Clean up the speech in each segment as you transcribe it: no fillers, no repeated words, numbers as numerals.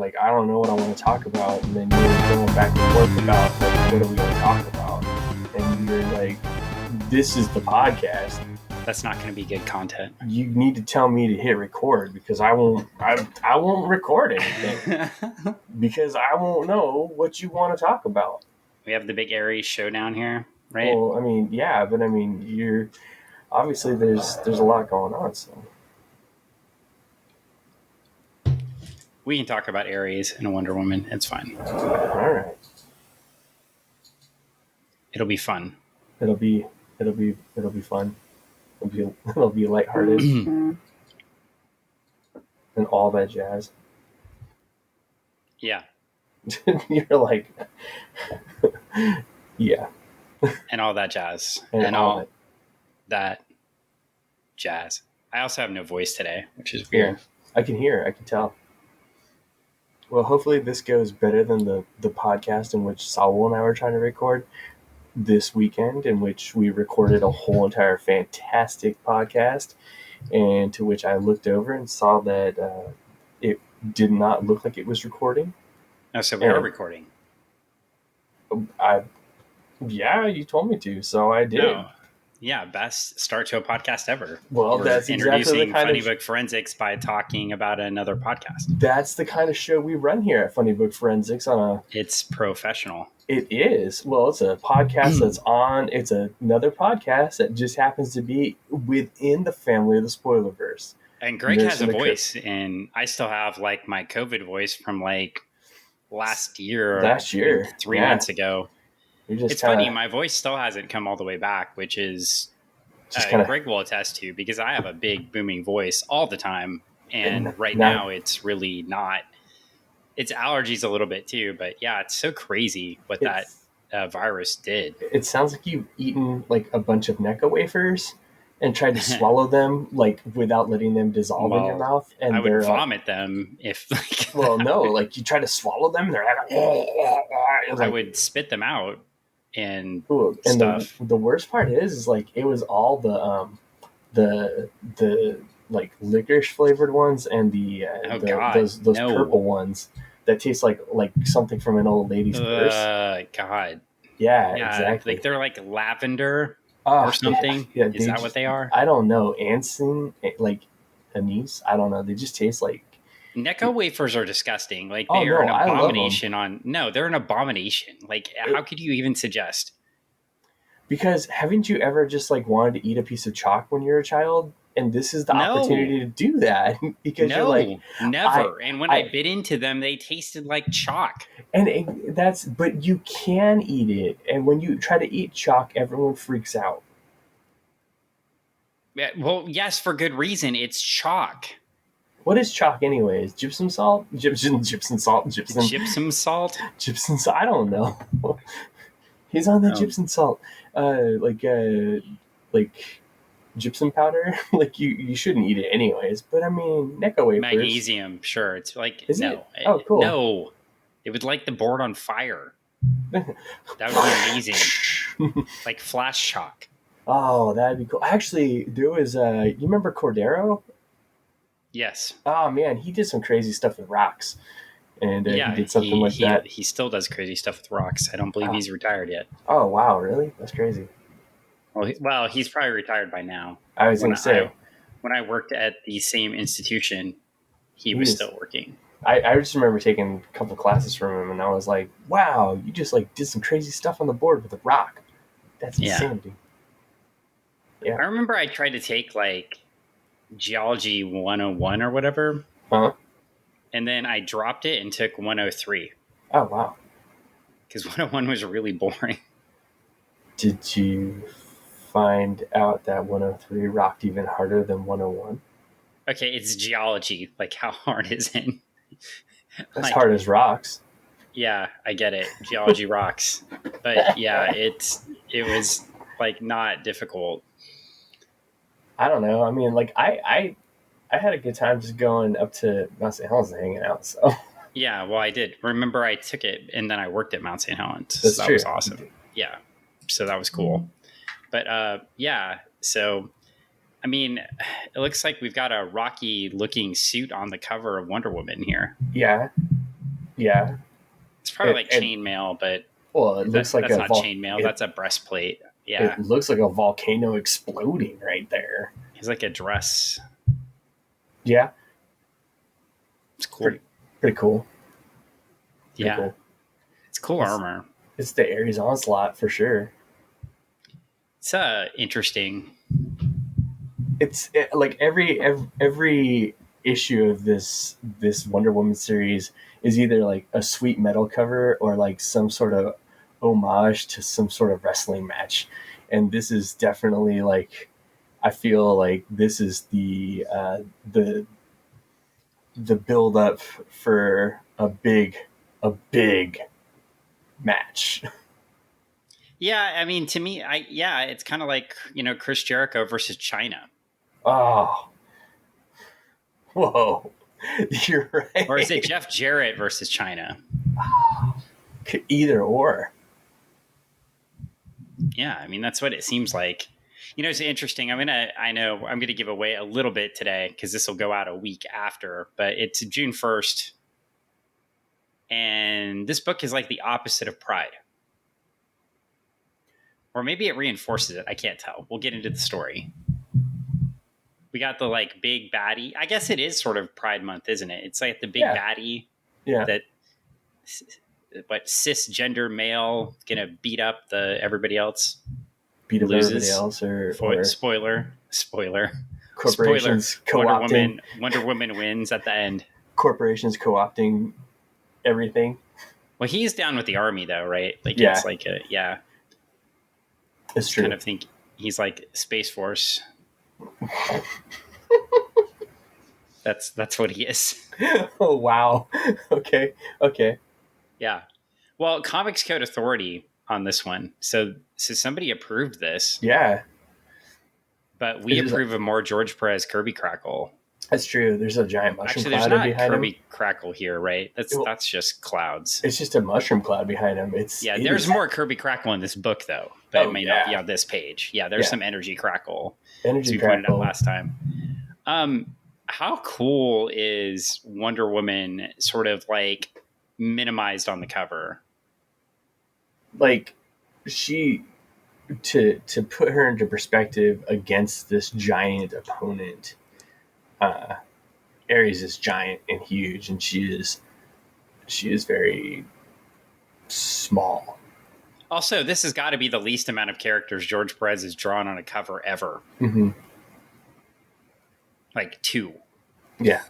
like, I don't know what I want to talk about. And then you're going back and forth about, like, what are we going to talk about? And you're like, this is the podcast. That's not going to be good content. You need to tell me to hit record because I won't record anything because I won't know what you want to talk about. We have the big Aries showdown here, right? Well, I mean, yeah, but I mean, you're obviously there's a lot going on, so. We can talk about Aries and Wonder Woman. It's fine. All right. It'll be fun. It'll be fun. It'll be lighthearted and all that jazz. Yeah. You're like, yeah. And all that jazz. And all that jazz. I also have no voice today, which is weird. Yeah, I can hear. I can tell. Well, hopefully this goes better than the podcast in which Saul and I were trying to record this weekend, in which we recorded a whole entire fantastic podcast, and to which I looked over and saw that it did not look like it was recording. Oh, so we are recording. Yeah, you told me to, so I did. No. Yeah, best start to a podcast ever. Well, that's introducing exactly the kind Funny Book Forensics by talking about another podcast. That's the kind of show we run here at Funny Book Forensics. It's professional. It is. Well, it's a podcast that's on. It's another podcast that just happens to be within the family of the Spoilerverse. And Greg has a voice, and I still have like my COVID voice from like last year, 3 months ago. It's funny, my voice still hasn't come all the way back, which is Greg will attest to, because I have a big booming voice all the time, and right now it's really not. It's allergies a little bit too, but yeah, it's so crazy what that virus did. It sounds like you've eaten like a bunch of Necco wafers and tried to swallow them like without letting them dissolve in your mouth. And I would vomit them if like. Well, no, like you try to swallow them, and they're like. I would spit them out. And stuff. The worst part is like it was all the like licorice flavored ones and those purple ones that taste like something from an old lady's purse. God. Yeah, exactly. Like they're like lavender or something. Yeah, is that what they are? I don't know. Anise, like anise. I don't know. They just taste like. Necco wafers are disgusting. Like they're an abomination they're an abomination. Like how could you even suggest? Because haven't you ever just like wanted to eat a piece of chalk when you were a child? And this is the opportunity to do that because you're like, never. And when I bit into them, they tasted like chalk. And but you can eat it. And when you try to eat chalk, everyone freaks out. Yeah, well, yes, for good reason. It's chalk. What is chalk anyways? Gypsum salt? Gypsum salt? Gypsum salt? Gypsum salt? I don't know. He's on the gypsum salt. Like gypsum powder. Like you shouldn't eat it anyways. But I mean, Necco wafers. Magnesium, sure. It's like it? Oh, cool. No. It would light the board on fire. That would be amazing. Like flash shock. Oh, that'd be cool. Actually, there was you remember Cordero? Yes. Oh man, he did some crazy stuff with rocks, and he did something like that. He still does crazy stuff with rocks. I don't believe he's retired yet. Oh wow, really? That's crazy. Well, he's probably retired by now. I was going to say, when I worked at the same institution, he was still working. I just remember taking a couple classes from him, and I was like, "Wow, you just like did some crazy stuff on the board with a rock. That's insanity." Yeah. I remember I tried to take like Geology 101 or whatever. Huh? And then I dropped it and took 103. Oh, wow. Because 101 was really boring. Did you find out that 103 rocked even harder than 101? Okay, it's geology. Like, how hard is it? As hard as rocks. Yeah, I get it. Geology rocks. But yeah, it was like not difficult. I don't know. I mean, like I had a good time just going up to Mount St. Helens and hanging out. So yeah, well, I did. Remember, I took it and then I worked at Mount St. Helens. That's so that true. was awesome. Yeah, so that was cool. But yeah, so I mean, it looks like we've got a rocky-looking suit on the cover of Wonder Woman here. Yeah, Yeah. It's probably like chainmail, but it looks like that's not chainmail. That's a breastplate. Yeah. It looks like a volcano exploding right there. It's like a dress. Yeah. It's cool. Pretty cool. Pretty cool. It's cool armor. It's the Ares Onslaught for sure. It's interesting. It's like every issue of this Wonder Woman series is either like a sweet metal cover or like some sort of homage to some sort of wrestling match, and this is definitely like, I feel like this is the build up for a big match. Yeah, I mean, to me, it's kind of like, Chris Jericho versus China. Oh, whoa, you're right. Or is it Jeff Jarrett versus China? Either or. Yeah, I mean, that's what it seems like. It's interesting. I'm going to give away a little bit today because this will go out a week after, but it's June 1st. And this book is like the opposite of Pride. Or maybe it reinforces it. I can't tell. We'll get into the story. We got the like big baddie. I guess it is sort of Pride Month, isn't it? It's like the big baddie that cisgender male gonna beat up everybody else. Beat up everybody else, or spoiler. Corporations co-opting. Wonder Woman wins at the end. Corporations co-opting everything. Well, he's down with the army though, right? Like it's like It's true. Kind of think he's like Space Force. That's what he is. Oh wow. Okay. Yeah. Well, Comics Code Authority on this one. So somebody approved this. Yeah. But we approve of more George Perez Kirby Crackle. That's true. There's a giant mushroom cloud behind him. There's not Kirby Crackle here, right? That's just clouds. It's just a mushroom cloud behind him. There's more Kirby Crackle in this book, though. But it may not be on this page. Yeah, there's some energy crackle. As we pointed out last time. How cool is Wonder Woman sort of like minimized on the cover? Like, to put her into perspective against this giant opponent, Ares is giant and huge, and she is very small. Also, this has got to be the least amount of characters George Perez has drawn on a cover ever. Mm-hmm. Like 2. Yeah.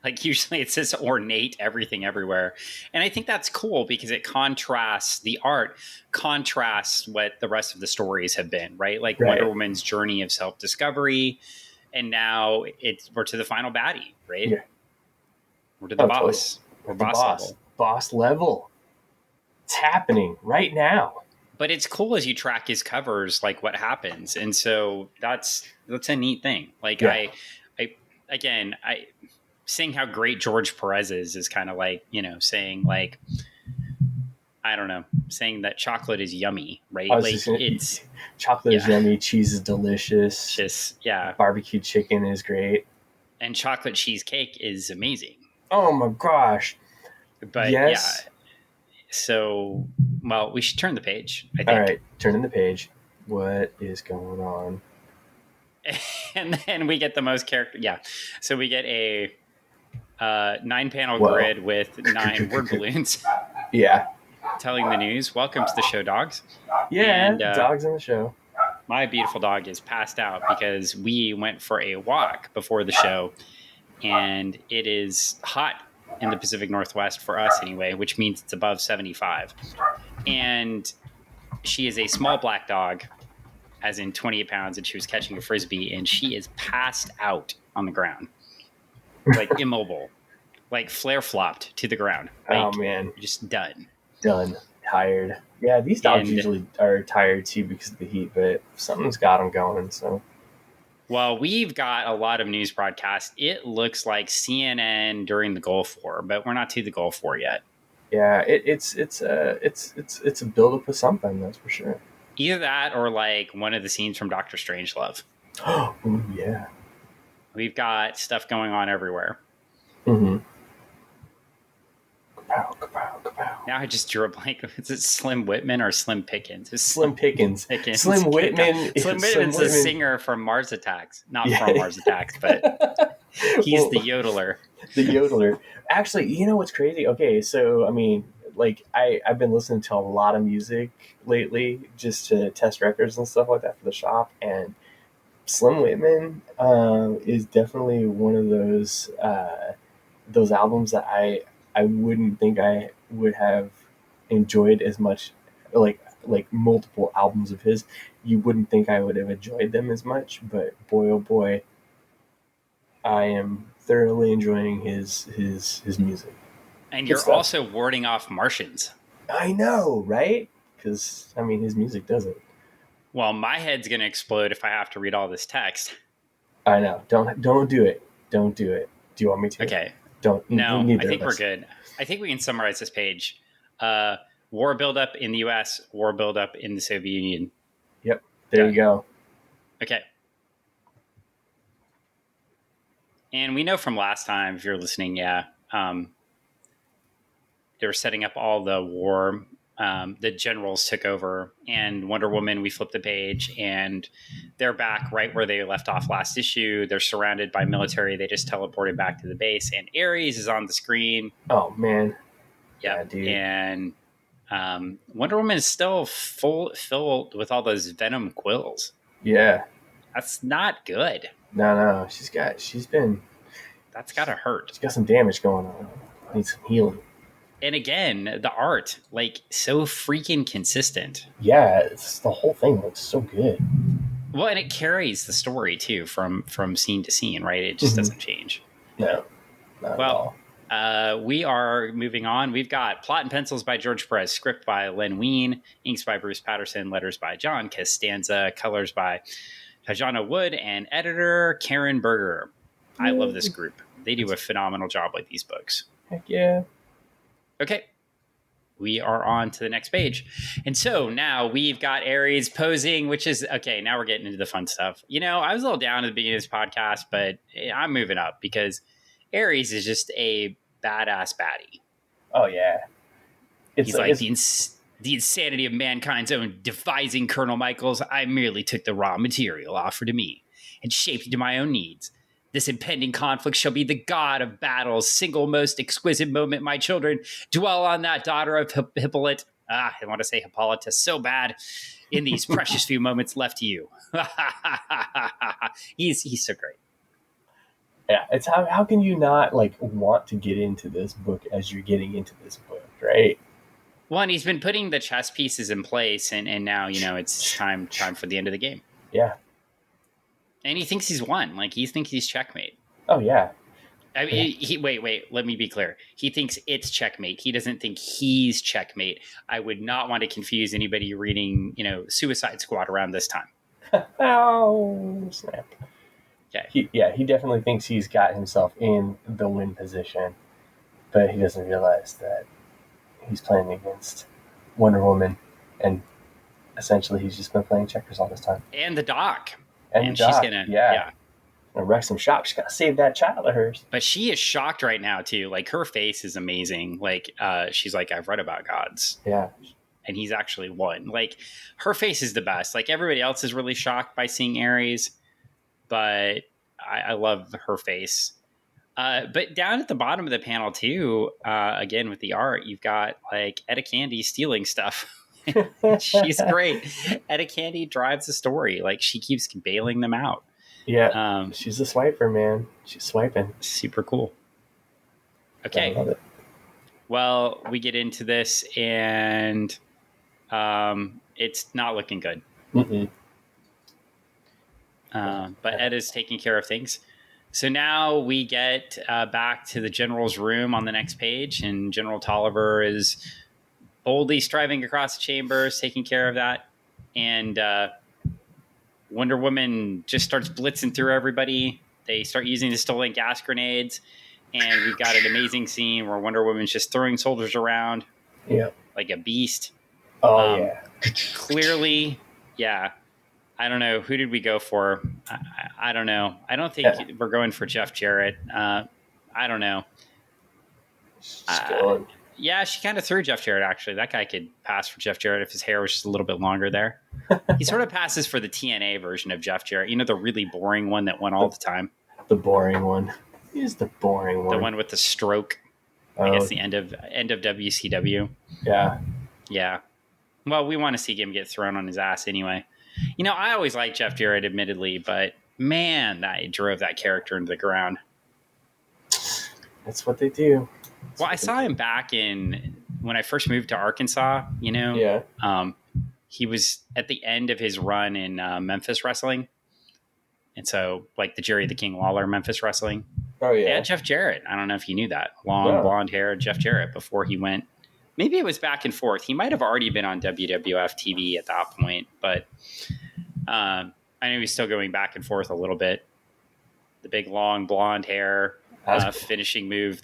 Like usually it's this ornate everything everywhere. And I think that's cool because it contrasts, the art contrasts what the rest of the stories have been, right? Like Wonder Woman's journey of self-discovery. And now we're to the final baddie, right? Yeah. We're to the boss. We're boss level. Boss level. It's happening right now. But it's cool as you track his covers, like what happens. And so that's a neat thing. Like I saying how great George Perez is kind of like, saying like, I don't know, saying that chocolate is yummy, right? Like chocolate is yummy, cheese is delicious. Just barbecue chicken is great, and chocolate cheesecake is amazing. Oh my gosh! But so we should turn the page. I think. All right, turning the page. What is going on? And then we get the most character. Yeah, so we get a 9-panel grid with 9 word balloons. Yeah. Telling the news. Welcome to the show, dogs. Yeah, and, dogs on the show. My beautiful dog is passed out because we went for a walk before the show, and it is hot in the Pacific Northwest for us anyway, which means it's above 75. And she is a small black dog, as in 28 pounds, and she was catching a Frisbee, and she is passed out on the ground. Like immobile, like flare flopped to the ground. Like, oh man, just done, tired. Yeah, these dogs usually are tired too because of the heat, but something's got them going. So, well, we've got a lot of news broadcasts. It looks like CNN during the Gulf War, but we're not to the Gulf War yet. Yeah, it's a buildup of something, that's for sure. Either that or like one of the scenes from Dr. Strangelove. Oh yeah. We've got stuff going on everywhere. Mm-hmm. Kapow, kapow, kapow. Now I just drew a blank. Is it Slim Whitman or Slim Pickens? Slim Pickens. Pickens. Slim Whitman. Slim Whitman's a singer from Mars Attacks. Not from Mars Attacks, but he's the yodeler. The yodeler. Actually, you know what's crazy? Okay, so, I mean, like, I've been listening to a lot of music lately just to test records and stuff like that for the shop, and Slim Whitman is definitely one of those albums that I wouldn't think I would have enjoyed as much, like multiple albums of his. You wouldn't think I would have enjoyed them as much, but boy oh boy, I am thoroughly enjoying his music. And you're also warding off Martians. I know, right? Because I mean, his music does it. Well, my head's gonna explode if I have to read all this text. I know. Don't do it. Don't do it. Do you want me to? Okay. Don't. No, I think we're good. I think we can summarize this page. War buildup in the U.S., war buildup in the Soviet Union. Yep. There you go. Okay. And we know from last time, if you're listening, they were setting up all the war. The generals took over, and Wonder Woman, we flipped the page, and they're back right where they left off last issue. They're surrounded by military. They just teleported back to the base, and Ares is on the screen. Oh, man. Yeah, dude. And Wonder Woman is still filled with all those venom quills. Yeah. That's not good. No. That's got to hurt. She's got some damage going on. Needs some healing. And again, the art, like, so freaking consistent. Yeah, the whole thing looks so good. Well, and it carries the story, too, from scene to scene, right? It just doesn't change. No, not at all. We are moving on. We've got Plot and Pencils by George Perez, script by Len Wein, inks by Bruce Patterson, letters by John Costanza, colors by Tajana Wood, and editor Karen Berger. I love this group. They do a phenomenal job with these books. Heck yeah. Okay, we are on to the next page. And so now we've got Ares posing, which is, okay, now we're getting into the fun stuff. You know, I was a little down at the beginning of this podcast, but I'm moving up because Ares is just a badass baddie. Oh, yeah. He's like the insanity of mankind's own devising Colonel Michaels. I merely took the raw material offered to me and shaped it to my own needs. This impending conflict shall be the god of battle's single most exquisite moment, my children. Dwell on that, daughter of Hippolyte. I want to say Hippolytus so bad. In these precious few moments left to you. He's so great. Yeah, it's how can you not like want to get into this book as you're getting into this book, right? Well, and he's been putting the chess pieces in place, and now, you know, it's time for the end of the game. Yeah. And he thinks he's won. Like, he thinks he's checkmate. Oh, yeah. I mean, wait. Let me be clear. He thinks it's checkmate. He doesn't think he's checkmate. I would not want to confuse anybody reading, you know, Suicide Squad around this time. Oh, snap. Okay. He definitely thinks he's got himself in the win position, but he doesn't realize that he's playing against Wonder Woman, and essentially he's just been playing checkers all this time. And the Doc. And she's gonna wreck some shop. She's gotta save that child of hers. But she is shocked right now too. Like, her face is amazing. Like, she's like, I've read about gods. Yeah. And he's actually won. Like, her face is the best. Like, everybody else is really shocked by seeing Ares, but I love her face. But down at the bottom of the panel too, again with the art, you've got like Etta Candy stealing stuff. She's great. Etta Candy drives the story. Like, she keeps bailing them out. Yeah. She's a swiper, man. She's swiping. Super cool. Okay. I love it. Well, we get into this and it's not looking good. But Ed is taking care of things. So now we get back to the general's room on the next page, and General Tolliver is boldly striving across the chambers, taking care of that. And Wonder Woman just starts blitzing through everybody. They start using the stolen gas grenades. And we've got an amazing scene where Wonder Woman's just throwing soldiers around like a beast. Oh, yeah. Clearly, yeah. I don't know. Who did we go for? I don't know. I don't think we're going for Jeff Jarrett. I don't know. Yeah, she kind of threw Jeff Jarrett, actually. That guy could pass for Jeff Jarrett if his hair was just a little bit longer there. He sort of passes for the TNA version of Jeff Jarrett. You know, the really boring one that won all the time? The boring one. He's the boring one. The one with the stroke. I guess the end of WCW. Yeah. Yeah. Well, we want to see him get thrown on his ass anyway. You know, I always liked Jeff Jarrett, admittedly, but man, that drove that character into the ground. That's what they do. Well, I saw him back when I first moved to Arkansas, you know. Yeah. He was at the end of his run in Memphis wrestling. And so, like the Jerry the King Lawler Memphis wrestling. Oh, yeah. They had Jeff Jarrett. I don't know if you knew that. Long, blonde hair, Jeff Jarrett, before he went. Maybe it was back and forth. He might have already been on WWF TV at that point, but I know he's still going back and forth a little bit. The big, long, blonde hair, cool. finishing move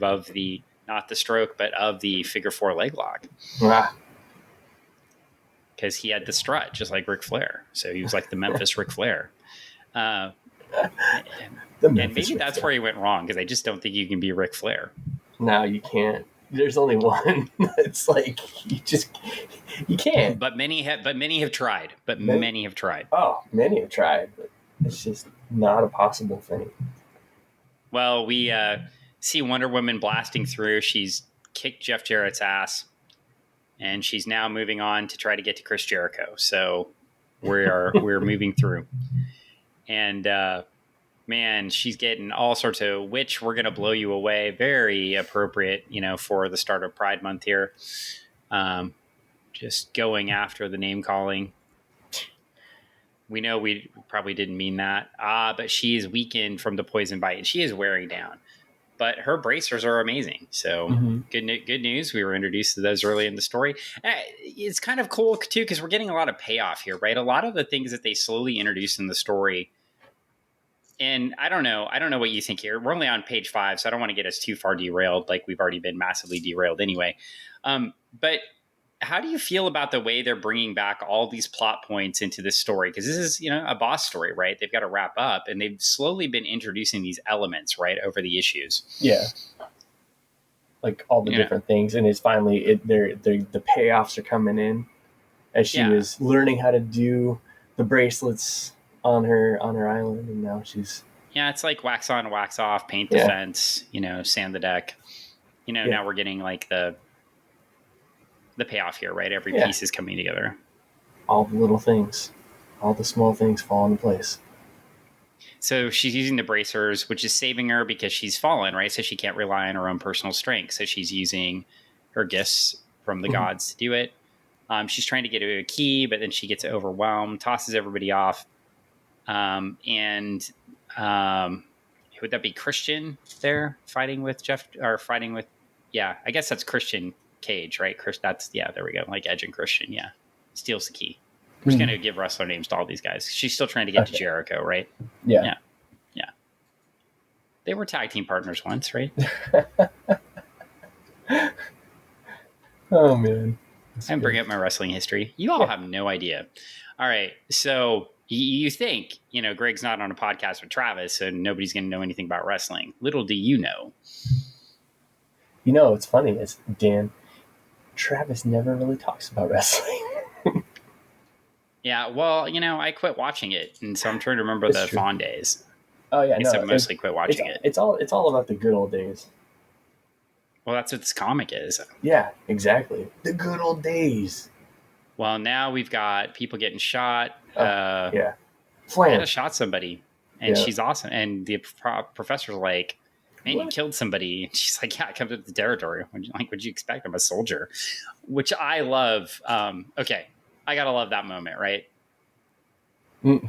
of the, not the stroke, but of the figure 4 leg lock. Wow. Because he had the strut, just like Ric Flair. So he was like the Memphis Ric Flair. And maybe that's where he went wrong, because I just don't think you can be Ric Flair. No, you can't. There's only one. It's like you can't. But many have tried. Many have tried. Oh, many have tried, but it's just not a possible thing. Well, we see Wonder Woman blasting through. She's kicked Jeff Jarrett's ass, and she's now moving on to try to get to Chris Jericho. So we're moving through, and man, she's getting all sorts of, which we're going to blow you away. Very appropriate, you know, for the start of Pride Month here. Just going after the name calling. We know we probably didn't mean that. But she is weakened from the poison bite, and she is wearing down. But her bracers are amazing. So good news. We were introduced to those early in the story. It's kind of cool, too, because we're getting a lot of payoff here, right? A lot of the things that they slowly introduce in the story. And I don't know what you think here. We're only on page 5, so I don't want to get us too far derailed, like we've already been massively derailed anyway. But how do you feel about the way they're bringing back all these plot points into this story? Because this is, you know, a boss story, right? They've got to wrap up, and they've slowly been introducing these elements, right, over the issues. Yeah. Like all the different things. And it's finally, the payoffs are coming in as she was learning how to do the bracelets on her island, and now she's it's like wax on, wax off, paint the fence, you know, sand the deck. You know, now we're getting like the payoff here, right? Every piece is coming together. All the little things, all the small things fall into place. So she's using the bracers, which is saving her because she's fallen, right? So she can't rely on her own personal strength. So she's using her gifts from the gods to do it. She's trying to get a key, but then she gets overwhelmed, tosses everybody off. Would that be Christian there fighting with Jeff, or fighting with, I guess that's Christian Cage, right? That's, there we go. Like Edge and Christian. Yeah. Steals the key. We're just going to give wrestler names to all these guys. She's still trying to get to Jericho, right? Yeah. They were tag team partners once, right? Oh man. I'm bringing up my wrestling history. You all have no idea. All right. So you think, you know, Greg's not on a podcast with Travis, so nobody's going to know anything about wrestling. Little do you know. You know, what's funny is, Dan, Travis never really talks about wrestling. Yeah, well, you know, I quit watching it, and so I'm trying to remember the fond days. Oh yeah, I mostly quit watching it. It's all about the good old days. Well, that's what this comic is. Yeah, exactly. The good old days. Well, now we've got people getting shot. Flan shot somebody, and she's awesome. And the professor's like, "Man, you killed somebody." And she's like, "Yeah, I come to the territory." What'd you expect? I'm a soldier, which I love. Okay, I gotta love that moment, right? Yeah.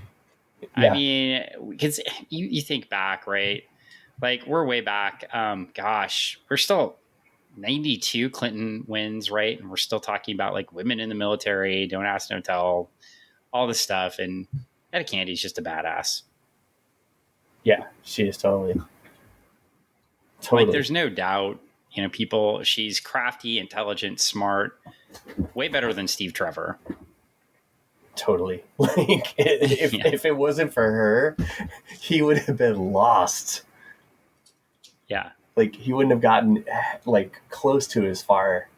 I mean, because you think back, right? Like we're way back. We're still 92 Clinton wins, right? And we're still talking about like women in the military, don't ask, don't tell, all this stuff. And Etta Candy's just a badass. Yeah, she is totally. Like, there's no doubt, you know, she's crafty, intelligent, smart, way better than Steve Trevor. Totally. Like, if it wasn't for her, he would have been lost. Yeah. like he wouldn't have gotten like close to as far.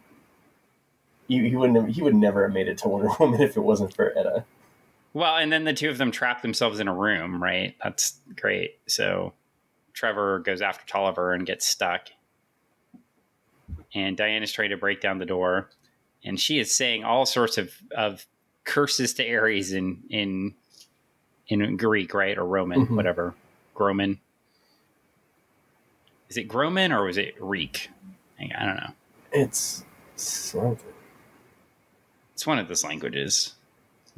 He would never have made it to Wonder Woman if it wasn't for Etta. Well, and then the two of them trap themselves in a room, right? That's great. So Trevor goes after Tolliver and gets stuck. And Diana's trying to break down the door. And she is saying all sorts of curses to Ares in Greek, right? Or Roman, whatever. Groman. Is it Groman or was it Reek? I don't know. It's something. It's one of those languages.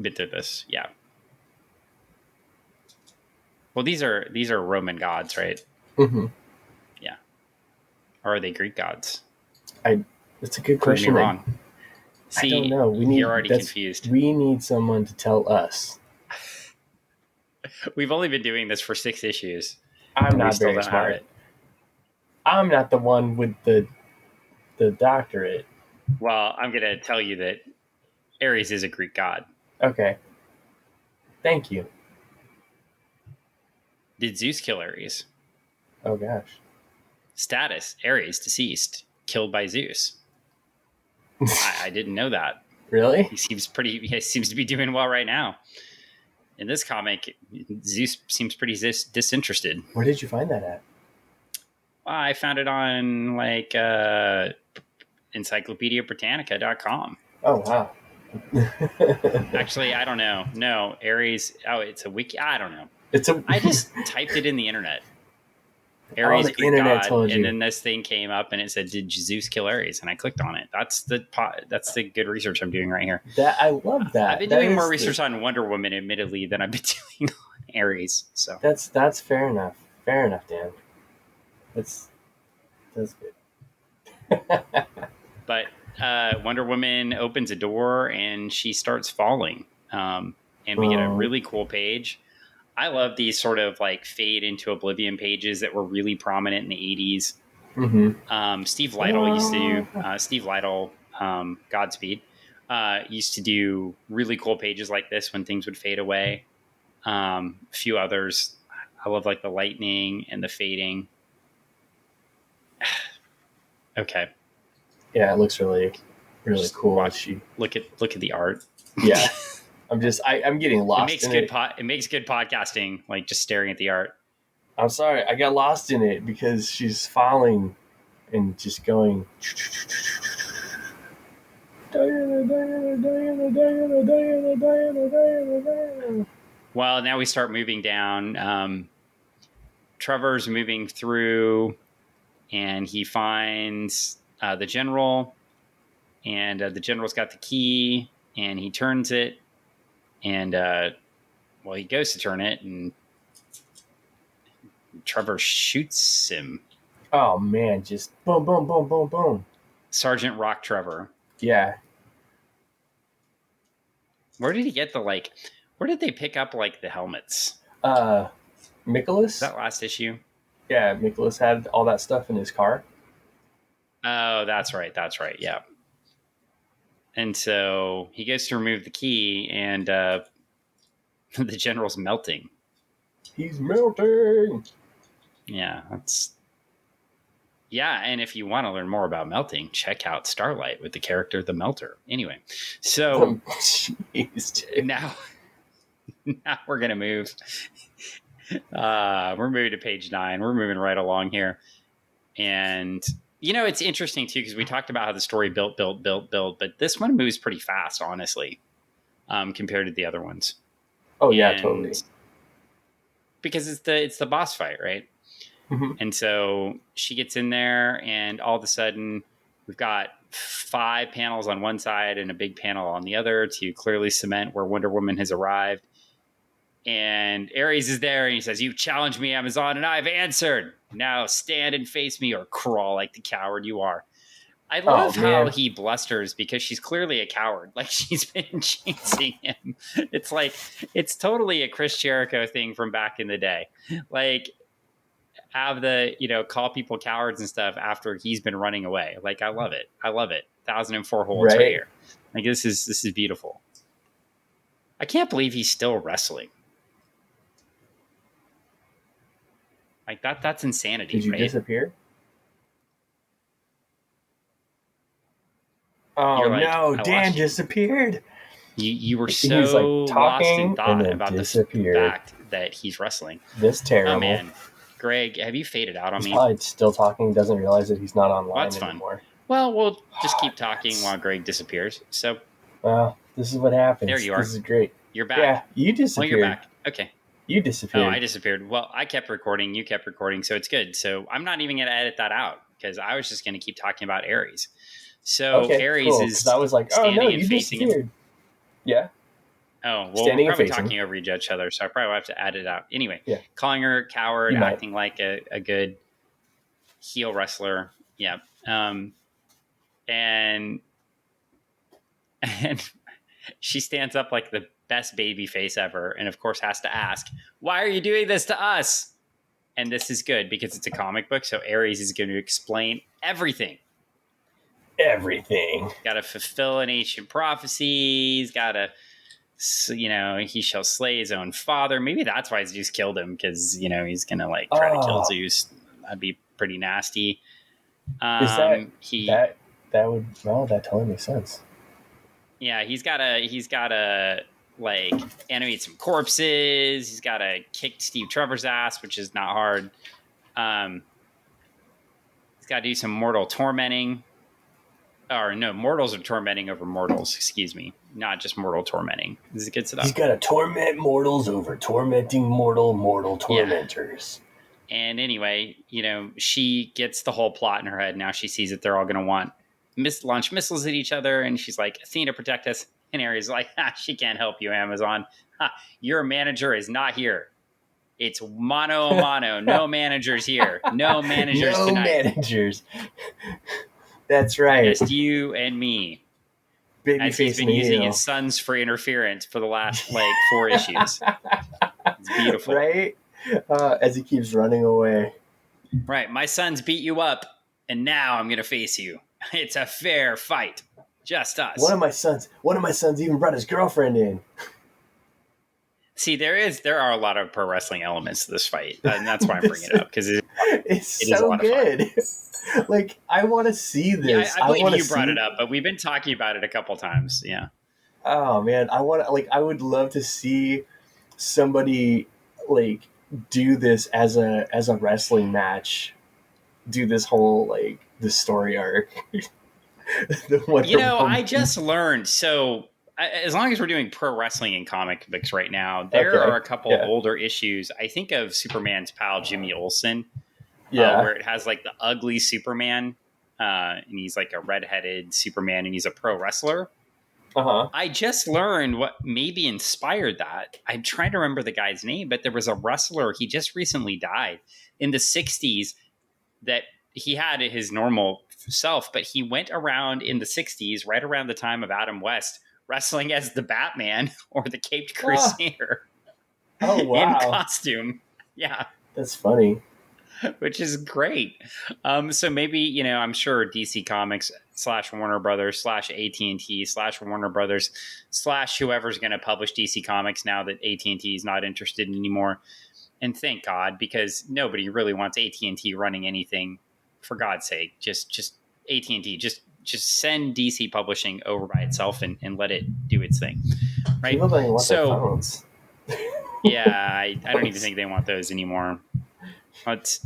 Bit to this, yeah. Well, these are Roman gods, right? Mm-hmm. Yeah. Or are they Greek gods? It's a good question. Prove me wrong. See, I don't know. You're already confused. We need someone to tell us. We've only been doing this for 6 issues. I'm not very smart. I'm not the one with the doctorate. Well, I'm going to tell you that Ares is a Greek god. Okay. Thank you. Did Zeus kill Ares? Oh, gosh. Status, Ares, deceased, killed by Zeus. I didn't know that. Really? He seems to be doing well right now. In this comic, Zeus seems pretty disinterested. Where did you find that at? I found it on encyclopediabritannica.com. Oh, wow. Actually, I don't know. No, Ares. Oh, it's a wiki. I don't know. I just typed it in the internet. Ares, the internet told you. And then this thing came up and it said, "Did Zeus kill Ares?" And I clicked on it. That's the good research I'm doing right here. I love that. I've been doing more research on Wonder Woman, admittedly, than I've been doing on Ares. So that's fair enough. Fair enough, Dan. That's good. But Wonder Woman opens a door and she starts falling, and we get a really cool page. I love these sort of like fade into oblivion pages that were really prominent in the 80s. Mm-hmm. Steve Lytle used to do Steve Lytle, Godspeed, used to do really cool pages like this when things would fade away. A few others. I love like the lightning and the fading. Okay. Yeah, it looks really cool. Look at the art. Yeah. I'm getting lost. It makes good podcasting, like just staring at the art. I'm sorry, I got lost in it because she's falling and just going. Well, now we start moving down. Trevor's moving through, and he finds the general, and the general's got the key, and he turns it, and he goes to turn it, and Trevor shoots him. Oh man, just boom, boom, boom, boom, boom. Sergeant Rock Trevor. Yeah. Where did he get where did they pick up like the helmets? Nicholas? That last issue? Yeah, Nicholas had all that stuff in his car. Oh, that's right. Yeah. And so he goes to remove the key, and the general's melting. He's melting. Yeah, and if you want to learn more about melting, check out Starlight with the character The Melter. Anyway, so now we're going to move. We're moving to page 9. We're moving right along here. And, it's interesting, too, because we talked about how the story built, but this one moves pretty fast, honestly, compared to the other ones. Oh, yeah, totally. Because it's the boss fight, right? Mm-hmm. And so she gets in there, and all of a sudden we've got 5 panels on one side and a big panel on the other to clearly cement where Wonder Woman has arrived. And Ares is there, and he says, "You challenged me, Amazon, and I've answered. Now stand and face me, or crawl like the coward you are." I love how he blusters, because she's clearly a coward. Like, she's been chasing him. It's like, it's totally a Chris Jericho thing from back in the day. Like, have the, call people cowards and stuff after he's been running away. Like, I love it. 1004 holds right here. Like, this is beautiful. I can't believe he's still wrestling. Like, that's insanity. Did you disappear? Oh no, Dan disappeared. You were so lost in thought about the fact that he's wrestling. This terrible. Oh man, Greg, have you faded out on me? He's probably still talking. Doesn't realize that he's not online anymore. Fun. Well, we'll just keep talking while Greg disappears. So, this is what happens. There you are. This is great. You're back. Yeah, you disappeared. Well, you're back. Okay. You disappeared. Oh, I disappeared. Well, I kept recording. You kept recording, so it's good. So I'm not even going to edit that out because I was just going to keep talking about Aries. So Aries is. I was like, oh no, you disappeared. Yeah. Oh, well, we're probably talking over each other, so I probably will have to edit it out. Anyway, calling her a coward, acting like a good heel wrestler. Yeah. And she stands up like the best baby face ever, and of course has to ask, why are you doing this to us? And this is good because it's a comic book, so Aries is going to explain everything. Got to fulfill an ancient prophecy. He's got to, he shall slay his own father. Maybe that's why Zeus killed him, because, he's going to try to kill Zeus. That'd be pretty nasty. That totally makes sense. Yeah, he's got to animate some corpses. He's got to kick Steve Trevor's ass, which is not hard. He's got to do some mortal tormenting. Or no, mortals are tormenting over mortals. Excuse me, not just mortal tormenting. This is good stuff. He's got to torment mortals over tormenting mortal tormentors. Yeah. And anyway, she gets the whole plot in her head. Now she sees that they're all going to want launch missiles at each other, and she's like, Athena, protect us. And Ares is like, she can't help you, Amazon. Your manager is not here. It's mano a mano. No managers here. No managers tonight. No managers. That's right. Just you and me. As he's been using his sons for interference for the last 4 issues. It's beautiful. Right? As he keeps running away. Right. My sons beat you up, and now I'm going to face you. It's a fair fight. Just us. One of my sons even brought his girlfriend in. See, there are a lot of pro wrestling elements to this fight, and that's why I'm bringing it up, because it's so good. I want to see this. Yeah, I believe you brought it up, but we've been talking about it a couple times. Yeah. Oh man, I would love to see somebody do this as a wrestling match. Do this whole the story arc. I just learned. So as long as we're doing pro wrestling and comic books right now, there are a couple older issues. I think of Superman's pal Jimmy Olsen. Where it has the ugly Superman, and he's a redheaded Superman, and he's a pro wrestler. I just learned what maybe inspired that. I'm trying to remember the guy's name, but there was a wrestler. He just recently died in the 60s that he had his normal self, but he went around in the 60s, right around the time of Adam West, wrestling as the Batman or the Caped Crusader. Oh, wow. In costume. Yeah. That's funny. Which is great. So maybe, I'm sure DC Comics / Warner Brothers / AT&T / Warner Brothers / whoever's going to publish DC Comics now that AT&T is not interested anymore. And thank God, because nobody really wants AT&T running anything. For God's sake, just AT&T, just send DC Publishing over by itself and let it do its thing. Right? So, yeah, I don't even think they want those anymore. But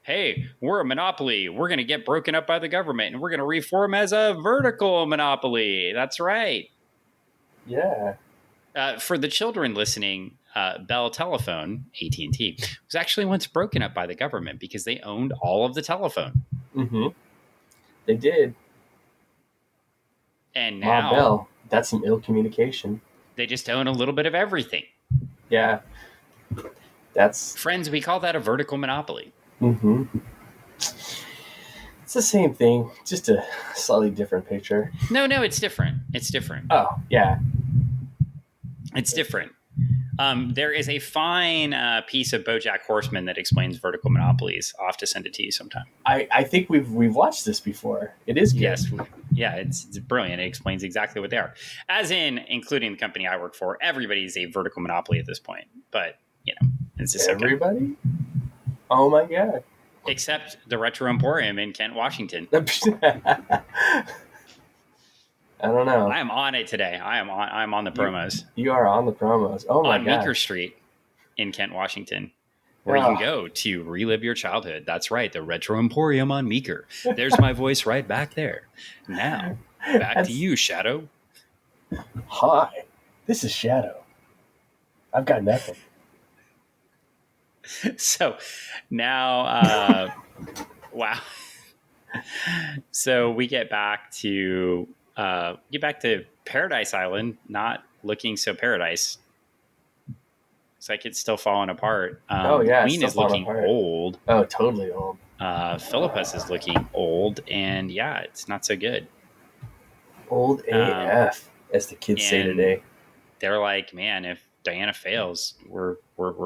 hey, we're a monopoly. We're going to get broken up by the government, and we're going to reform as a vertical monopoly. That's right. Yeah. For the children listening, Bell Telephone, AT&T, was actually once broken up by the government because they owned all of the telephone. Mm-hmm. They did. And now, Bell, that's some ill communication. They just own a little bit of everything. Yeah. Friends, we call that a vertical monopoly. Mm-hmm. It's the same thing, just a slightly different picture. No, it's different. It's different. Oh, yeah. It's different. There is a fine piece of BoJack Horseman that explains vertical monopolies. I'll have to send it to you sometime. I think we've watched this before. It is good. Yes. Yeah, it's brilliant. It explains exactly what they are. As in, including the company I work for, everybody's a vertical monopoly at this point. But, it's just everybody? Okay. Oh, my God. Except the Retro Emporium in Kent, Washington. I don't know. I am on it today. I'm on the promos. You are on the promos. Oh my god. On Meeker Street in Kent, Washington, where you can go to relive your childhood. That's right, the Retro Emporium on Meeker. There's my voice right back there. Now, back to you, Shadow. Hi, this is Shadow. I've got nothing. So now, wow. So we get back to Paradise Island, not looking so paradise. It's like it's still falling apart. Wein is looking old. Oh, totally old. Philippus is looking old, and yeah, it's not so good. Old AF, as the kids say today. They're like, man, if Diana fails, we're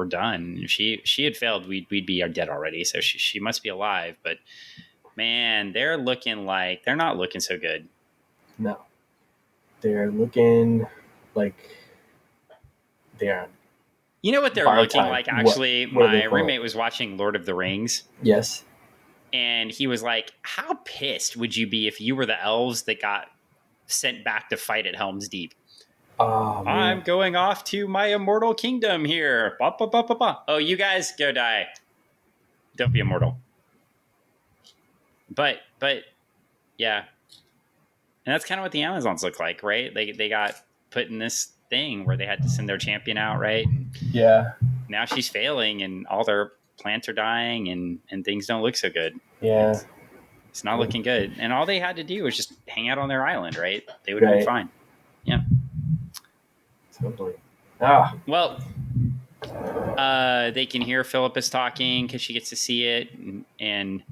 done. If she had failed, we'd be dead already. So she must be alive. But man, they're not looking so good. No, they're looking like they're. You know what they're looking like? Actually, my roommate was watching Lord of the Rings. Yes. And he was like, how pissed would you be if you were the elves that got sent back to fight at Helm's Deep? Oh, I'm going off to my immortal kingdom here. Ba, ba, ba, ba, ba. Oh, you guys go die. Don't be immortal. But yeah. And that's kind of what the Amazons look like, right? They got put in this thing where they had to send their champion out, right? Yeah. Now she's failing and all their plants are dying and things don't look so good. Yeah. It's not looking good. And all they had to do was just hang out on their island, right? They would have been fine. Yeah. Totally. Well, they can hear Philippus talking because she gets to see it. And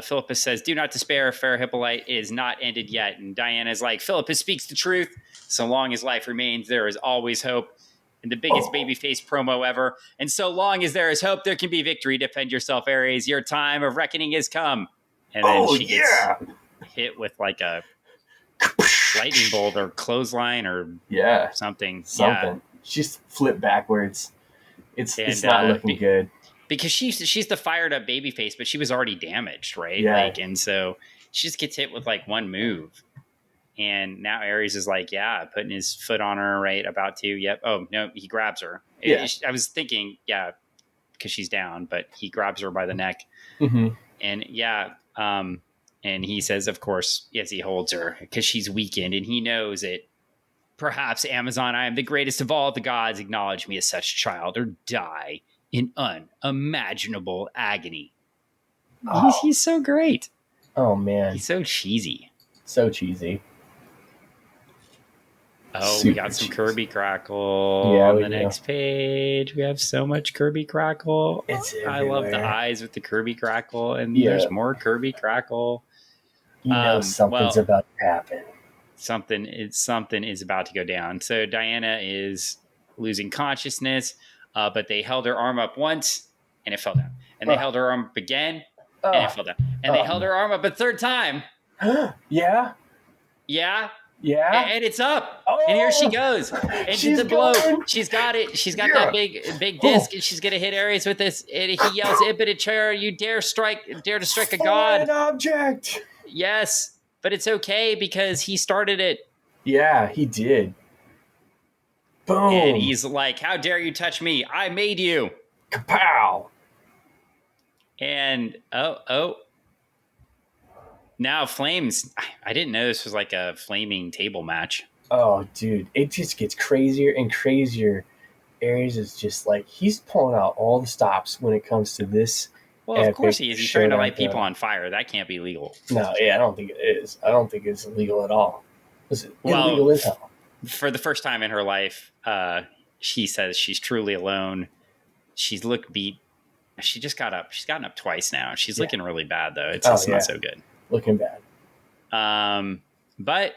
Philippus says, do not despair, fair Hippolyte. It is not ended yet. And Diana's like, Philippus speaks the truth. So long as life remains, there is always hope. And the biggest babyface promo ever. And so long as there is hope, there can be victory. Defend yourself, Ares. Your time of reckoning has come. And then she gets hit with like a lightning bolt or clothesline or something. Yeah. She's flipped backwards. It's not looking good. Because she's the fired up babyface, but she was already damaged, right? Yeah. And so she just gets hit with like one move. And now Ares is like, putting his foot on her, right? About to. Yep. Oh, no, he grabs her. Yeah. I was thinking, because she's down, but he grabs her by the neck. Mm-hmm. And and he says, of course, yes, he holds her because she's weakened and he knows it. Perhaps, Amazon, I am the greatest of all the gods. Acknowledge me as such child or die in unimaginable agony. Oh. He's so great. Oh, man. He's so cheesy. So cheesy. Oh, we got some Kirby Crackle on the next page. We have so much Kirby Crackle. I love the eyes with the Kirby Crackle, and there's more Kirby Crackle. You know something's about to happen. Something is about to go down. So Diana is losing consciousness, but they held her arm up once, and it fell down. And they held her arm up again, and it fell down. And they held her arm up a third time. Yeah? Yeah? Yeah. And it's up. And here she goes. Into the blow. She's got it. She's got that big disc, and she's gonna hit Ares with this. And he yells, Imperator, you dare to strike a god. An object. Yes. But it's okay because he started it. Yeah, he did. Boom. And he's like, how dare you touch me? I made you. Kapow. And now flames. I didn't know this was like a flaming table match. Oh, dude. It just gets crazier and crazier. Ares is just like, he's pulling out all the stops when it comes to this. Well, of course he is. He's trying to light people on fire. That can't be legal. No, I don't think it is. I don't think it's illegal at all. Is it illegal as hell? For the first time in her life, she says she's truly alone. She's looked beat. She just got up. She's gotten up twice now. She's looking really bad, though. It's not so good. Looking bad. But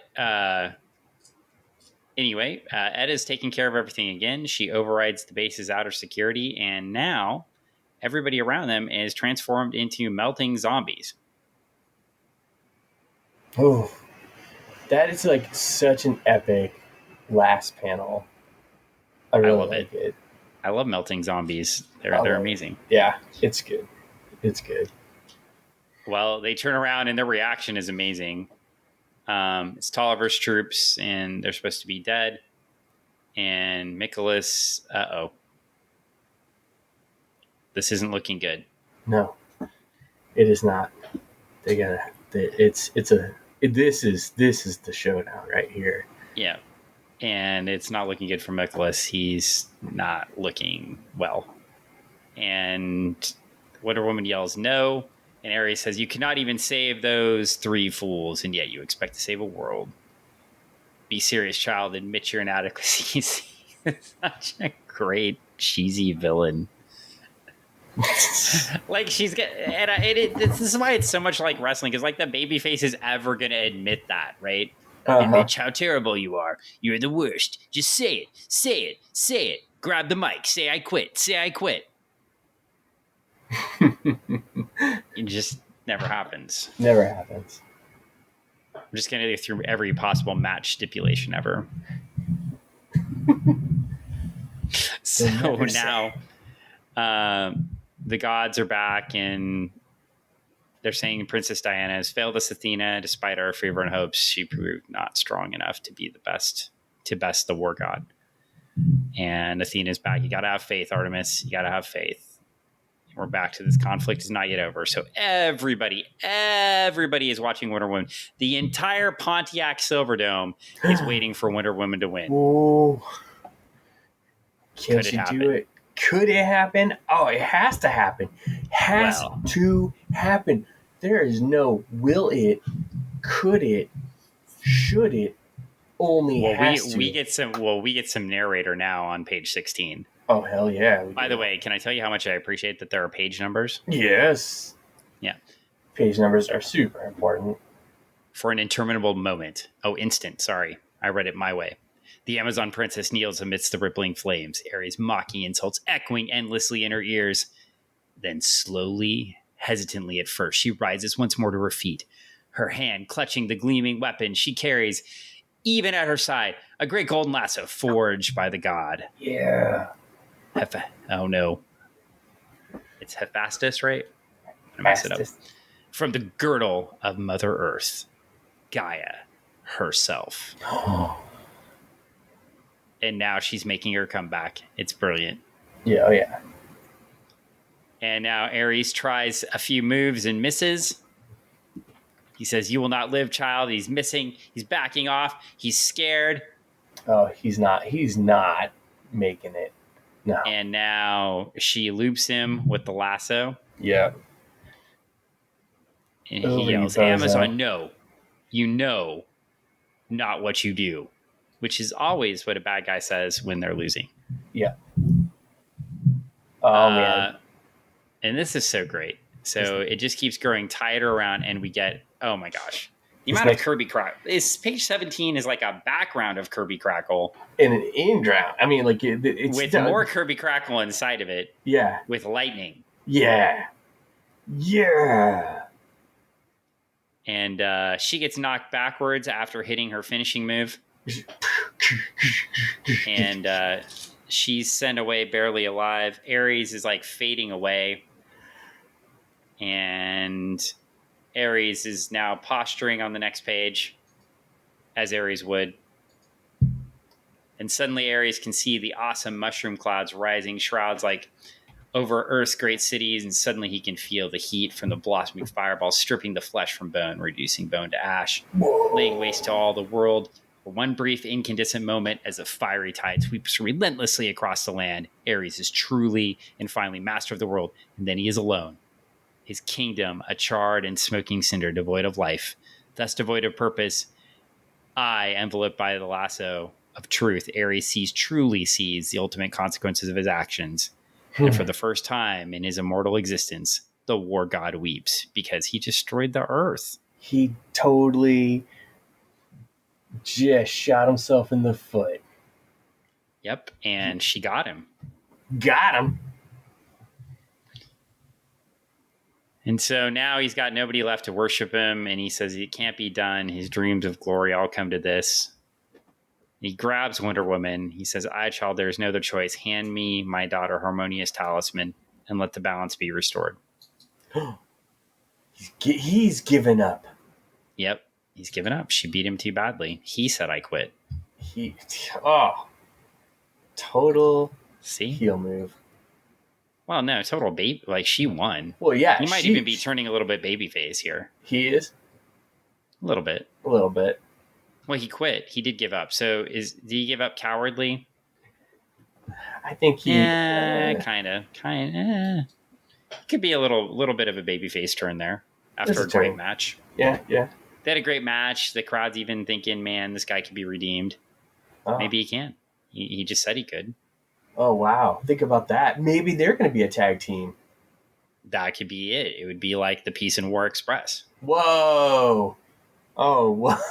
anyway, Edda's taking care of everything again. She overrides the base's outer security, and now everybody around them is transformed into melting zombies. Oh, that is like such an epic last panel. I really like it. I love melting zombies. They're amazing. Yeah, it's good. It's good. Well, they turn around and their reaction is amazing. It's Tolliver's troops, and they're supposed to be dead. And Nicholas, this isn't looking good. No, it is not. This is the showdown right here. Yeah. And it's not looking good for Nicholas. He's not looking well. And Wonder Woman yells no. And Ares says, you cannot even save those 3 fools, and yet you expect to save a world. Be serious, child. Admit your inadequacies. Such a great, cheesy villain. Like, she's get, and this is why it's so much like wrestling, because like the babyface is ever going to admit that, right? Admit how terrible you are. You're the worst. Just say it. Say it. Say it. Grab the mic. Say I quit. Say I quit. It just never happens. Never happens. I'm just going to go through every possible match stipulation ever. So now the gods are back, and they're saying Princess Diana has failed us, Athena. Despite our fervent hopes, she proved not strong enough to be the best, to best the war god. And Athena's back. You got to have faith, Artemis. You got to have faith. We're back to this conflict is not yet over. So everybody is watching Wonder Woman. The entire Pontiac Silverdome is waiting for Wonder Woman to win. Oh, can she do it? Could it happen? Oh, it has to happen. Has to happen. There is no will it, could it, should it, only has to. We get some narrator now on page 16. Oh, hell yeah. By the way, can I tell you how much I appreciate that there are page numbers? Yes. Yeah. Page numbers are super important. For an interminable moment. Oh, instant. Sorry. I read it my way. The Amazon princess kneels amidst the rippling flames, Ares mocking insults echoing endlessly in her ears. Then slowly, hesitantly at first, she rises once more to her feet, her hand clutching the gleaming weapon she carries, even at her side, a great golden lasso forged by the god. Yeah. Oh no. It's Hephaestus, right? I mess it up. From the girdle of Mother Earth, Gaia herself. And now she's making her comeback. It's brilliant. Yeah, oh yeah. And now Ares tries a few moves and misses. He says, "You will not live, child." He's missing. He's backing off. He's scared. Oh, he's not making it. No. And now she loops him with the lasso. Yeah. And he yells, "Amazon, no. You know not what you do." Which is always what a bad guy says when they're losing. Yeah. Oh, man. And this is so great. So it just keeps growing tighter around, and we get, oh my gosh. The amount of Kirby Crackle. Page 17 is like a background of Kirby Crackle. And an in-ground. I mean, like, it's... With more Kirby Crackle inside of it. Yeah. With lightning. Yeah. Yeah. And she gets knocked backwards after hitting her finishing move. And she's sent away barely alive. Ares is like fading away. And Ares is now posturing on the next page, as Ares would. And suddenly Ares can see the awesome mushroom clouds rising, shrouds like over Earth's great cities, and suddenly he can feel the heat from the blossoming fireballs stripping the flesh from bone, reducing bone to ash, laying waste to all the world. For one brief, incandescent moment, as a fiery tide sweeps relentlessly across the land, Ares is truly and finally master of the world, and then he is alone. His kingdom, a charred and smoking cinder, devoid of life, thus devoid of purpose. Enveloped by the lasso of truth, Ares truly sees the ultimate consequences of his actions. And for the first time in his immortal existence, the war god weeps because he destroyed the earth. He totally just shot himself in the foot. Yep, and she got him. Got him. And so now he's got nobody left to worship him, and he says it can't be done. His dreams of glory all come to this. He grabs Wonder Woman. He says, child, there is no other choice. Hand me my daughter Harmonious Talisman, and let the balance be restored. He's given up. Yep. He's given up. She beat him too badly. He said, "I quit." Total See? heel move. Well, no, total baby. Like, she won. Well, yeah. He might even be turning a little bit babyface here. He is? A little bit. Well, he quit. He did give up. So did he give up cowardly? I think he... kind of. Could be a little bit of a babyface turn there after a great match. Yeah. They had a great match. The crowd's even thinking, man, this guy could be redeemed. Oh. Maybe he can. He just said he could. Oh, wow. Think about that. Maybe they're going to be a tag team. That could be it. It would be like the Peace and War Express. Whoa. Oh, what?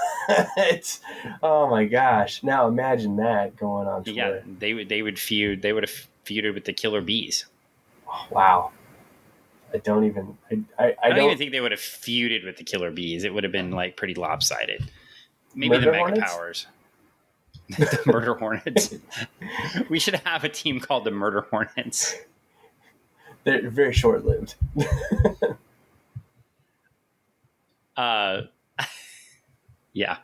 Oh, my gosh. Now imagine that going on tour. Yeah, they would feud. They would have feuded with the Killer Bees. Oh, wow. I don't even think they would have feuded with the Killer Bees. It would have been like pretty lopsided. Maybe the Mega Powers. The Murder Hornets. We should have a team called the Murder Hornets. They're very short-lived. Yeah.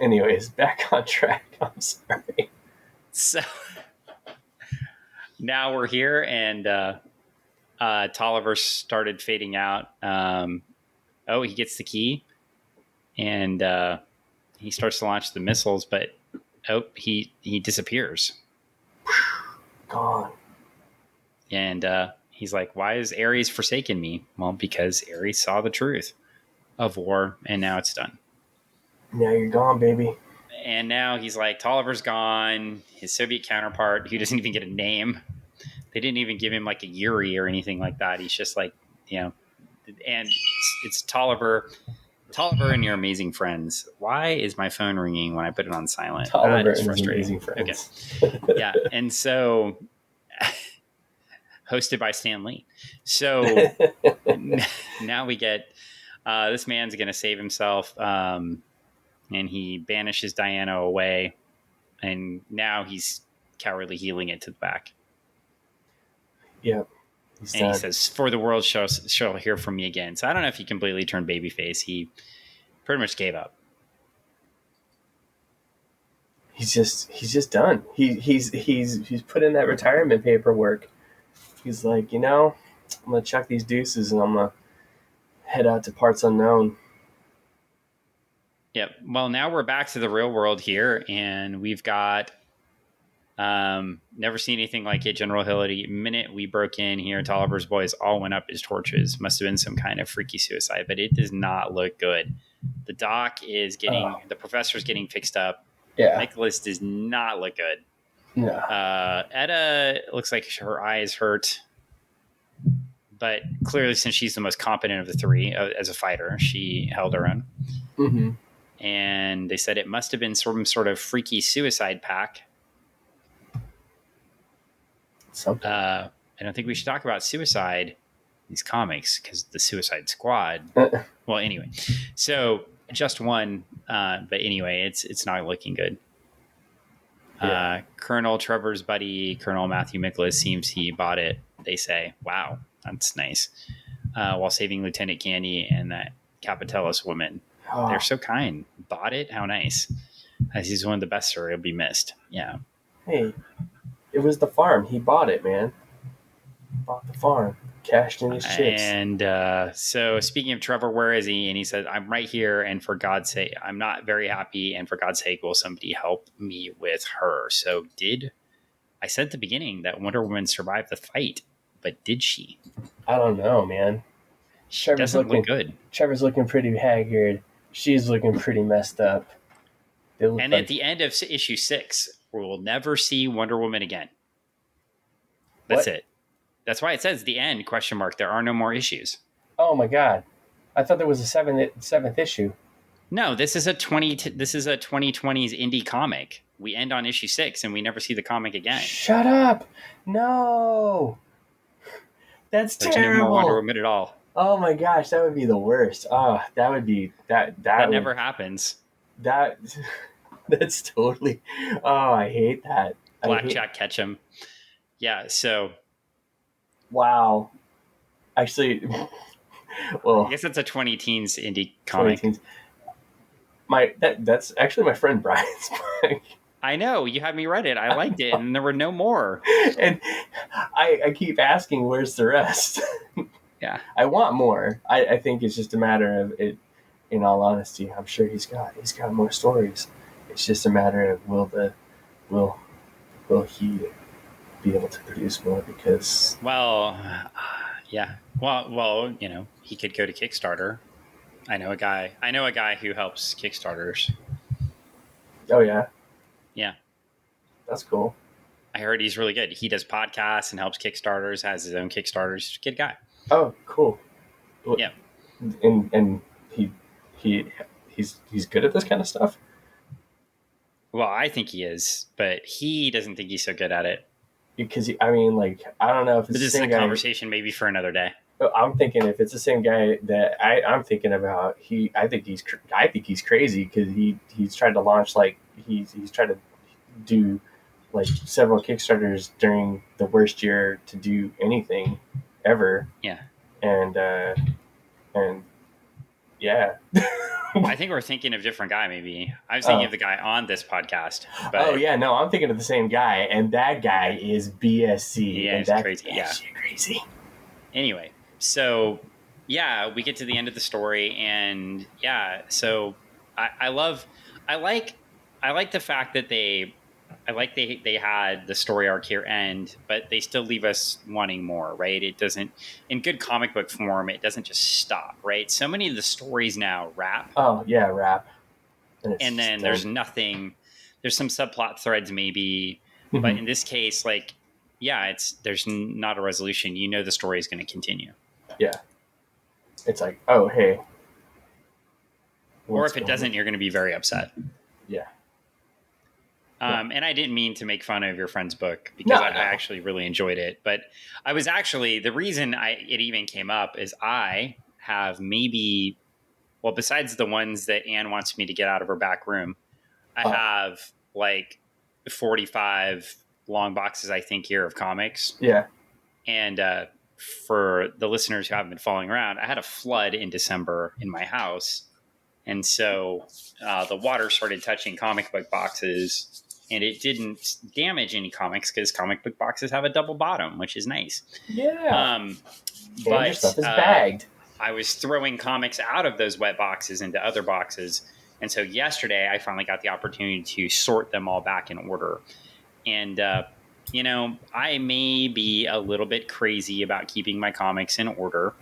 Anyways, back on track. I'm sorry. So now we're here, and Tolliver started fading out. He gets the key, and he starts to launch the missiles, but he disappears. Gone. And he's like, why is Ares forsaken me? Well, because Ares saw the truth of war, and now it's done. Now you're gone, baby. And now he's like, Tolliver's gone. His Soviet counterpart, who doesn't even get a name. They didn't even give him like a Yuri or anything like that. He's just like, and it's Tolliver. Tolliver and your amazing friends. Why is my phone ringing when I put it on silent? Tolliver and amazing friends. Okay. Yeah. And so hosted by Stan Lee. So now we get, this man's going to save himself. And he banishes Diana away. And now he's cowardly healing it to the back. Yep. And he says, for the world shall hear from me again. So I don't know if he completely turned babyface. He pretty much gave up. He's just done. He's put in that retirement paperwork. He's like, I'm gonna chuck these deuces and I'm gonna head out to parts unknown. Yep. Well, now we're back to the real world here, and we've got never seen anything like it. General Hillary, minute we broke in here, Tolliver's boys all went up as torches. Must have been some kind of freaky suicide, but it does not look good. The doc is the professor's getting fixed up. Yeah. Nicholas does not look good. No. Etta looks like her eye is hurt, but clearly, since she's the most competent of the three as a fighter, she held her own. Mm-hmm. And they said it must have been some sort of freaky suicide pack. Something. I don't think we should talk about suicide in these comics because the Suicide Squad. Well, anyway, so just one, but anyway, it's not looking good. Yeah. Colonel Trevor's buddy, Colonel Matthew Miklas, seems he bought it. They say, "Wow, that's nice." While saving Lieutenant Candy and that Capitellis woman. Oh. They're so kind. Bought it? How nice. As he's one of the best, sir. He'll be missed. Yeah. Hey, it was the farm. He bought it, man. Bought the farm. Cashed in his chips. And so speaking of Trevor, where is he? And he said, I'm right here. And for God's sake, I'm not very happy. And for God's sake, will somebody help me with her? So I said at the beginning that Wonder Woman survived the fight, but did she? I don't know, man. She doesn't look good. Trevor's looking pretty haggard. She's looking pretty messed up. And at the end of issue 6, we will never see Wonder Woman again. That's it. That's why it says the end, ? There are no more issues. Oh my God. I thought there was a seventh issue. No, this is a 2020s indie comic. We end on issue 6 and we never see the comic again. Shut up. No. That's terrible. No more Wonder Woman at all. Oh my gosh, that would be the worst. Oh, that would be that never happens. That's totally. Oh, I hate that. Blackjack Ketchum. Yeah, so wow. Actually, well, I guess it's a 20 teens indie comic. That's actually my friend Brian's book. I know, you had me read it. I liked it, and there were no more. And I keep asking, where's the rest? Yeah. I want more. I think it's just a matter of it. In all honesty, I'm sure he's got more stories. It's just a matter of will he be able to produce more? Because yeah. Well, he could go to Kickstarter. I know a guy who helps Kickstarters. Oh yeah. Yeah. That's cool. I heard he's really good. He does podcasts and helps Kickstarters, has his own Kickstarters. Good guy. Oh, cool. Yeah. And he's good at this kind of stuff. Well, I think he is, but he doesn't think he's so good at it. Because I don't know if it's the same guy. Conversation maybe for another day. I'm thinking if it's the same guy that I'm thinking about, I think he's crazy because he's tried to launch he's tried to do several Kickstarters during the worst year to do anything ever. Yeah. And yeah. I think we're thinking of a different guy. Maybe I was thinking of the guy on this podcast. But oh yeah, no, I'm thinking of the same guy, and that guy is BSC. Yeah, and that's crazy. Crazy. Anyway, so yeah, we get to the end of the story, and so I like the fact that they had the story arc here end, but they still leave us wanting more, right? It doesn't, in good comic book form, it doesn't just stop, right? So many of the stories now wrap. Oh yeah, wrap. And then there's nothing. There's some subplot threads maybe, but in this case, there's not a resolution. The story is going to continue. Yeah. It's like, oh hey. Or if it doesn't, you're going to be very upset. Yeah. And I didn't mean to make fun of your friend's book because I actually really enjoyed it. But I was actually, the reason it even came up is I have besides the ones that Anne wants me to get out of her back room, I have 45 long boxes, I think, here of comics. Yeah. And for the listeners who haven't been following around, I had a flood in December in my house. And so the water started touching comic book boxes. And it didn't damage any comics because comic book boxes have a double bottom, which is nice. Yeah. But your stuff is bagged. I was throwing comics out of those wet boxes into other boxes. And so yesterday I finally got the opportunity to sort them all back in order. And, I may be a little bit crazy about keeping my comics in order.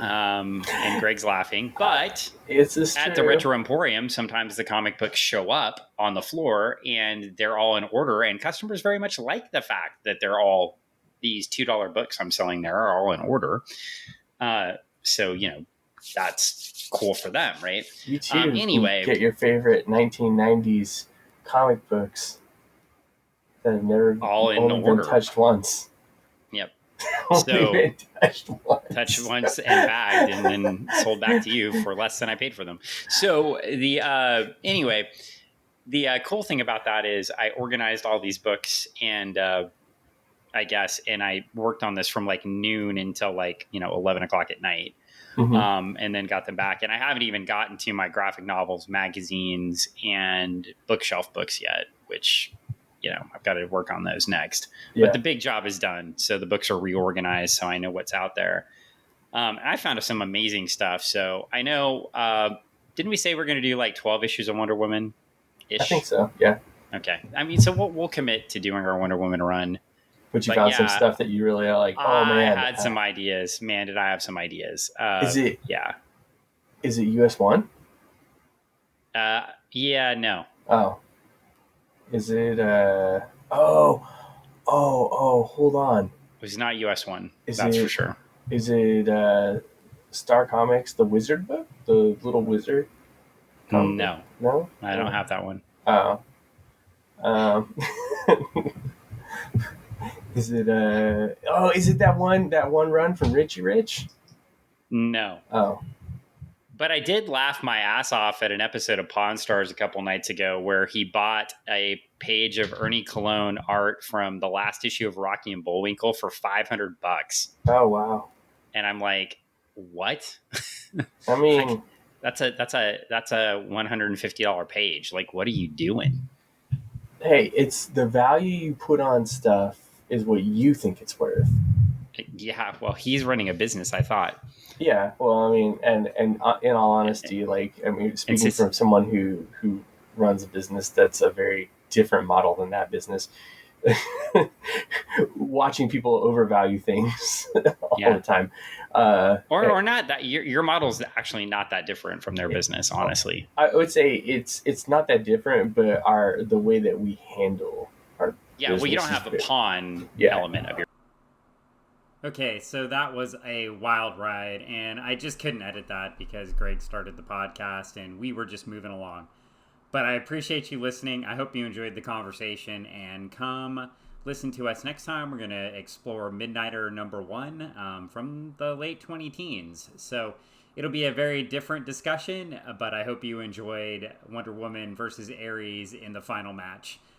And Greg's laughing, but at the Retro Emporium, sometimes the comic books show up on the floor and they're all in order, and customers very much like the fact that they're all these $2 books I'm selling there are all in order. So, that's cool for them, right? You too. Anyway, get your favorite 1990s comic books that have never all in order been touched once. Yep. So touched once and bagged and then sold back to you for less than I paid for them. So the cool thing about that is I organized all these books and I worked on this from noon until 11 o'clock at night. Mm-hmm. And then got them back. And I haven't even gotten to my graphic novels, magazines, and bookshelf books yet, which I've got to work on those next. Yeah. But the big job is done. So the books are reorganized. So I know what's out there. I found some amazing stuff. So I know, didn't we say we're going to do 12 issues of Wonder Woman? I think so. Yeah. Okay. I mean, so we'll commit to doing our Wonder Woman run. But you found some stuff that you really are oh man. I had some ideas. Man, did I have some ideas. Is it? Yeah. Is it US1? Yeah, no. Oh. Is it hold on. It was not US1. That's for sure. Is it Star Comics, the Wizard book? The little wizard? No. No? I don't have that one. Oh. Is it is it that one run from Richie Rich? No. Oh. But I did laugh my ass off at an episode of Pawn Stars a couple nights ago where he bought a page of Ernie Colon art from the last issue of Rocky and Bullwinkle for $500. Oh wow. And I'm like, what? I mean, That's a $150 page. Like, what are you doing? Hey, it's the value you put on stuff is what you think it's worth. Yeah, well, he's running a business, I thought. Yeah, well, I mean, and in all honesty, like, I mean, speaking from someone who runs a business that's a very different model than that business, watching people overvalue things all the time, or not that your model is actually not that different from their business, honestly. I would say it's not that different, but the way that we handle our well, you don't have a pawn element of your. Okay, so that was a wild ride, and I just couldn't edit that because Greg started the podcast and we were just moving along. But I appreciate you listening. I hope you enjoyed the conversation, and come listen to us next time. We're going to explore Midnighter #1 from the late 20-teens. So it'll be a very different discussion, but I hope you enjoyed Wonder Woman versus Ares in the final match.